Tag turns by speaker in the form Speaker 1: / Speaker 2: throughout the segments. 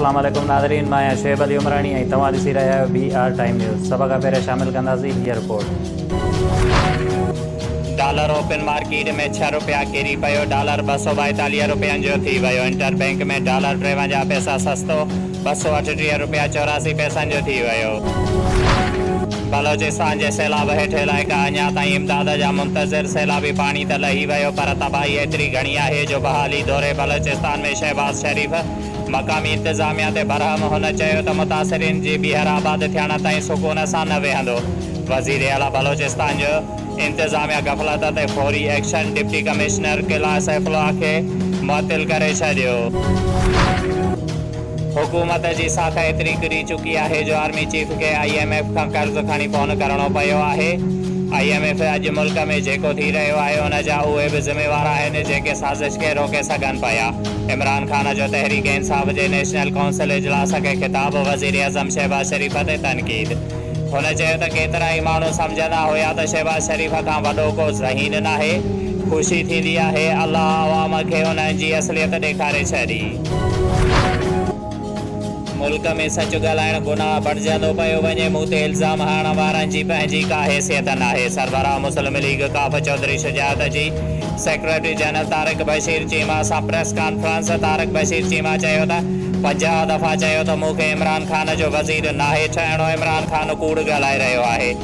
Speaker 1: अस्सलाम वालेकुम नाज़रीन, मैं शुएब अली उमरानी ऐं तव्हां ॾिसी रहिया आहियो BR टाइम न्यूज़। सभ खां पहिरियों शामिल कंदासीं हीअ रिपोर्ट। डॉलर ओपन मार्केट में 6 रुपया किरी पियो। डॉलर 242 रुपयनि जो थी वियो। इंटर बैंक में डॉलर 53 पैसा सस्तो 238 रुपया 84 पैसनि जो थी वियो। बलोचिस्तान के सैलाब हेठि इलाइक़ा अञा ताईं इमदाद जा मुंतज़िर। सैलाबी पानी त लही वियो पर तबाही एतिरी घणी आहे जो बहाली दौरे बलोचिस्तान में शहबाज शरीफ़ मक़ामी इंतज़ामिया ते बरहम। हुन चयो त मुतासिरीन जी ॿीहर आबाद थियण ताईं सुकून सां न वेहंदो। वज़ीर आला बलोचिस्तान जो इंतज़ामिया गफ़लत ते फौरी एक्शन। डिप्टी कमिश्नर क़िला सैफुल्लाह खे मुअत्तिल करे छॾियो। हुकूमत जी साख एतिरी किरी चुकी है जो आर्मी चीफ के IMF का कर्ज खणी फोन करणो पियो आहे। IMF अज मुल्क में जेको थी रहियो आहे उन जा उहे भी ज़िम्मेवार आहिनि जेके साज़िश के रोके सघनि पिया। इमरान खान जो तहरीक इंसाफ जे नेशनल काउंसिल इजलास के खिताब। वज़ीर आज़म शहबाज शरीफ़ ते तनक़ीद। हुन चयो त केतिरा ई माण्हू सम्झंदा हुया त शहबाज शरीफ़ खां वॾो को ज़हीन नाहे। ख़ुशी थींदी आहे अल्लाह अवाम खे उन्हनि जी असलियत ॾेखारे छॾी। मुल्क में सच ॻाल्हाइण गुनाह बणजंदो पियो वञे। मूं ते इल्ज़ाम हणण वारनि जी पंहिंजी का हैसियत नाहे। सरबराह मुस्लिम लीग काफ चौधरी शुजात जी सेक्रेटरी जनरल तारिक बशीर चीमा सां प्रेस कॉन्फ्रेंस। तारिक बशीर चीमा चयो त 50 दफ़ा चयो त मूंखे इमरान खान जो वज़ीर नाहे ठहिणो। इमरान खान कूड़ ॻाल्हाए रहियो आहे।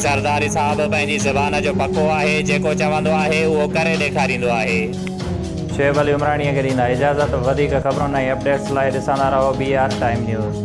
Speaker 1: ज़रदारी साहब पंहिंजी ज़बान जो पको आहे। जेको चवंदो आहे उहो करे ॾेखारींदो आहे। शुएब अली उमरानी खे ॾींदा इजाज़त। वधीक ख़बरुनि ऐं अपडेट्स लाइ ॾिसंदा रहो BR टाइम न्यूज़।